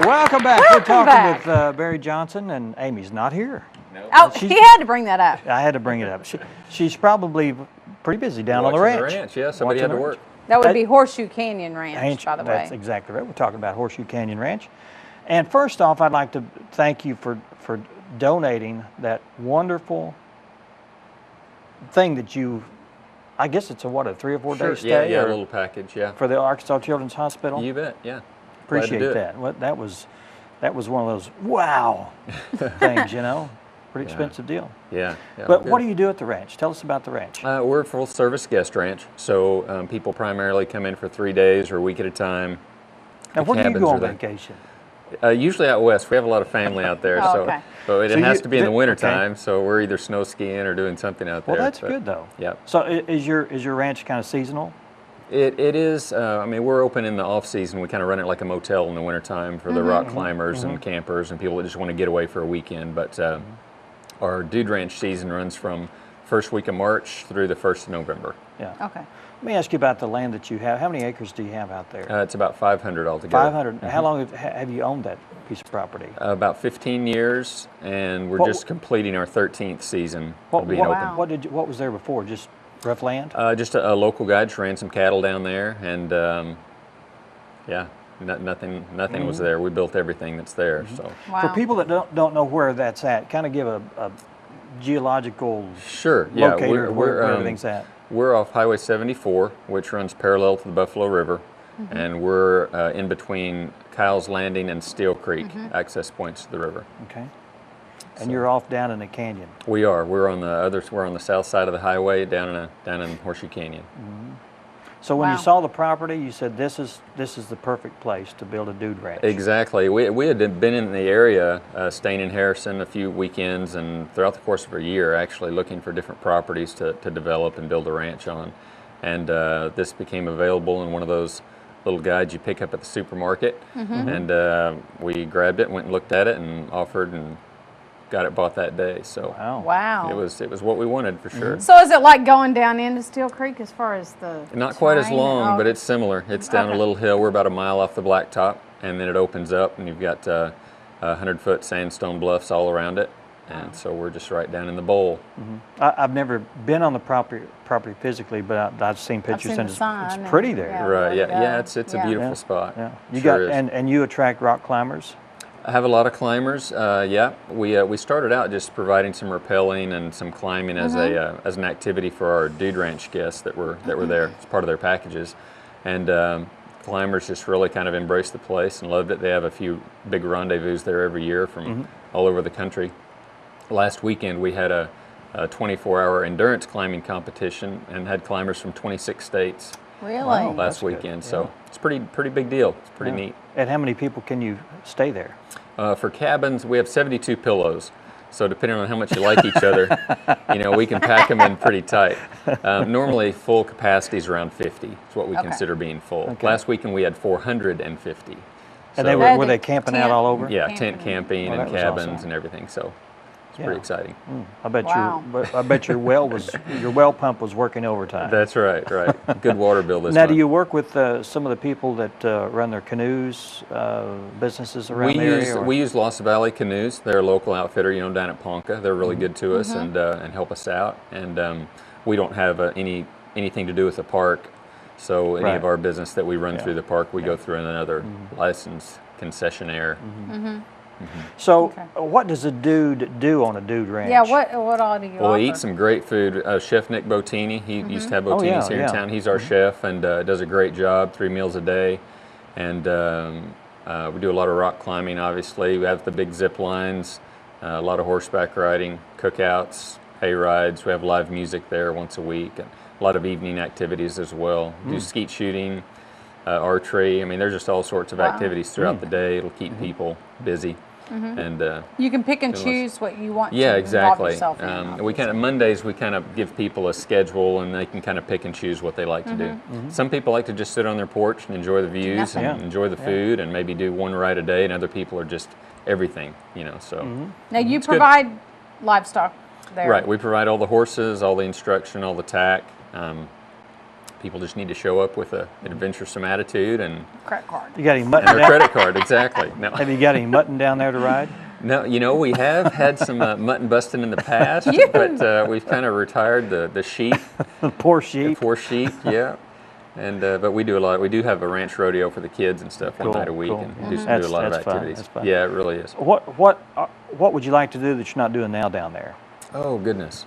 Welcome back. We're talking with Barry Johnson, and Amy's not here. Nope. Oh, he had to bring that up. I had to bring it up. She's probably pretty busy down on the ranch. Yeah, somebody had to work. That would be Horseshoe Canyon Ranch, by the way. That's exactly right. We're talking about Horseshoe Canyon Ranch. And first off, I'd like to thank you for donating that wonderful thing that you, I guess it's a 3 or 4 day stay? Yeah, a little package, yeah. For the Arkansas Children's Hospital? You bet, yeah. Appreciate that. That was one of those wow things, you know. Pretty expensive deal. Yeah. But what do you do at the ranch? Tell us about the ranch. We're a full service guest ranch, so people primarily come in for 3 days or a week at a time. Now, where do you go on vacation? Usually out west. We have a lot of family out there, but it has to be in the wintertime, so we're either snow skiing or doing something out there. Well, that's good though. Yeah. So is your ranch kind of seasonal? It is. I mean, we're open in the off season. We kind of run it like a motel in the wintertime for the rock climbers and campers and people that just want to get away for a weekend. But our Dude Ranch season runs from first week of March through the 1st of November. Yeah. Okay. Let me ask you about the land that you have. How many acres do you have out there? It's about 500 altogether. 500. How long have you owned that piece of property? About 15 years, and we're just completing our 13th season of being open. What was there before? Just rough land? Just a local guy just ran some cattle down there, and nothing was there. We built everything that's there. So for people that don't know where that's at, kind of give a geological locator of where everything's at. We're off Highway 74, which runs parallel to the Buffalo River, and we're in between Kyle's Landing and Steel Creek, access points to the river. Okay. And you're off down in the canyon. We are. We're on the south side of the highway, down in Horseshoe Canyon. So when you saw the property, you said this is the perfect place to build a Dude Ranch. Exactly. We had been in the area, staying in Harrison a few weekends, and throughout the course of a year, actually looking for different properties to develop and build a ranch on. And this became available in one of those little guides you pick up at the supermarket. And we grabbed it, went and looked at it, and offered and got it bought that day. So wow, it was what we wanted for sure. So is it like going down into Steel Creek as far as the Not quite as long, but it's similar. It's down a little hill. We're about a mile off the blacktop, and then it opens up, and you've got 100-foot sandstone bluffs all around it. And so we're just right down in the bowl. I've never been on the property physically, but I've seen pictures, and it's pretty there. Right? Yeah. It's a beautiful spot. Yeah. You got and you attract rock climbers. I have a lot of climbers. We started out just providing some rappelling and some climbing as an activity for our Dude Ranch guests that were there as part of their packages, and climbers just really kind of embraced the place and loved it. They have a few big rendezvous there every year from all over the country. Last weekend we had a 24-hour endurance climbing competition and had climbers from 26 states. Really? Last weekend, so it's pretty big deal. It's pretty neat. And how many people can you stay there? For cabins, we have 72 pillows. So depending on how much you like each other, we can pack them in pretty tight. Normally, full capacity is around 50. It's what we consider being full. Okay. Last weekend we had 450. And they were they camping out all over? Yeah, tent camping and cabins and everything. So. It's pretty exciting. I bet your well pump was working overtime. That's right. Good water bill this Now, month. do you work with some of the people that run their canoes, businesses around the area? We use Lost Valley Canoes. They're a local outfitter, down at Ponca. They're really good to us and help us out. And we don't have anything to do with the park. So any of our business that we run through the park, we go through another licensed concessionaire. So, what does a dude do on a Dude Ranch? Yeah, what all do you offer? Well, he eats some great food. Chef Nick Botini, he used to have Botinis here in town. He's our chef and does a great job, 3 meals a day. And we do a lot of rock climbing, obviously. We have the big zip lines, a lot of horseback riding, cookouts, hay rides. We have live music there once a week, and a lot of evening activities as well. Do skeet shooting, archery. I mean, there's just all sorts of activities throughout the day. It'll keep people busy. And you can pick and choose what you want to exactly. involve yourself in. Mondays we kind of give people a schedule, and they can kind of pick and choose what they like to do. Some people like to just sit on their porch and enjoy the views and enjoy the food, and maybe do one ride a day, and other people are just everything, So now you provide livestock there, right? We provide all the horses, all the instruction, all the tack. people just need to show up with an adventuresome attitude and Credit card. You got any mutton? their credit card. Exactly. No. Have you got any mutton down there to ride? No, we have had some mutton busting in the past, but we've kind of retired the sheep. The poor sheep. The poor sheep, yeah. And but we do a lot. We do have a ranch rodeo for the kids and stuff one night a week, and do a lot of activities. That's fun. Yeah, it really is. What would you like to do that you're not doing now down there? Oh goodness,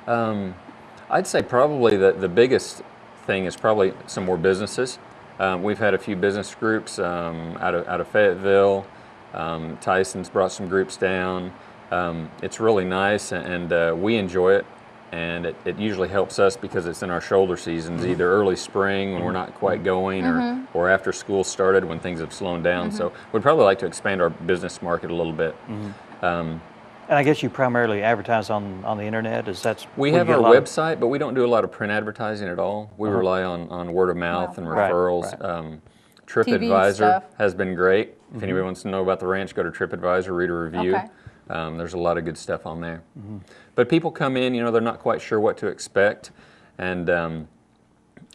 I'd say probably the biggest thing is probably some more businesses. We've had a few business groups out of Fayetteville. Tyson's brought some groups down. It's really nice, and we enjoy it. And it usually helps us because it's in our shoulder seasons, either early spring when we're not quite going, or after school started when things have slowed down. So we'd probably like to expand our business market a little bit. And I guess you primarily advertise on the internet. We have our website, but we don't do a lot of print advertising at all. We rely on word of mouth and referrals. Right. TripAdvisor has been great. If anybody wants to know about the ranch, go to TripAdvisor, read a review. Okay. There's a lot of good stuff on there. But people come in, they're not quite sure what to expect, and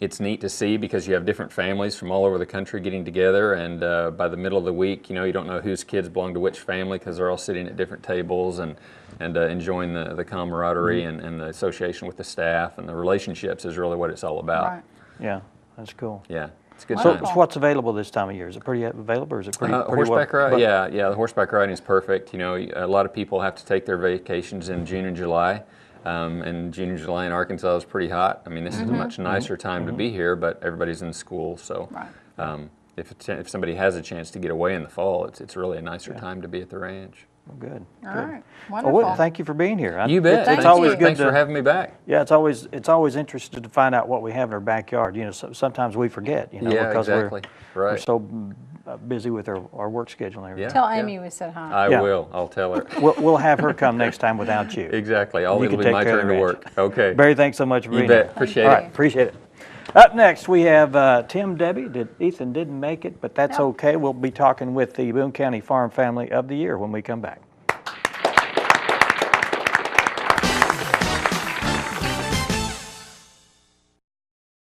it's neat to see because you have different families from all over the country getting together, and by the middle of the week, you don't know whose kids belong to which family because they're all sitting at different tables and enjoying the camaraderie and the association with the staff, and the relationships is really what it's all about. Right. Yeah, that's cool. Yeah. It's good So times. what's available this time of year? Is it pretty available, or is it pretty horseback well? ride? Yeah, the horseback riding is perfect. A lot of people have to take their vacations in June and July, and June and July in Arkansas is pretty hot. I mean, this is a much nicer time to be here, but everybody's in school, so if somebody has a chance to get away in the fall, it's really a nicer time to be at the ranch. Well, good. All good. right. Wonderful. Well, thank you for being here. You bet. Thank It's always you. good Thanks to, for having me back. Yeah, it's always interesting to find out what we have in our backyard. Sometimes we forget. Yeah, because exactly. we're Right. so busy with our work schedule and everything. Yeah. Tell Amy we said hi. I Yeah. will. I'll tell her. We'll have her come next time without you. Exactly. You It'll can be take my care of turn the to ranch. work. Okay. Barry, thanks so much for You being bet. here. Appreciate All it. right, appreciate it. Up next, we have Tim Debbie. Ethan didn't make it, but that's No. okay. We'll be talking with the Boone County Farm Family of the Year when we come back.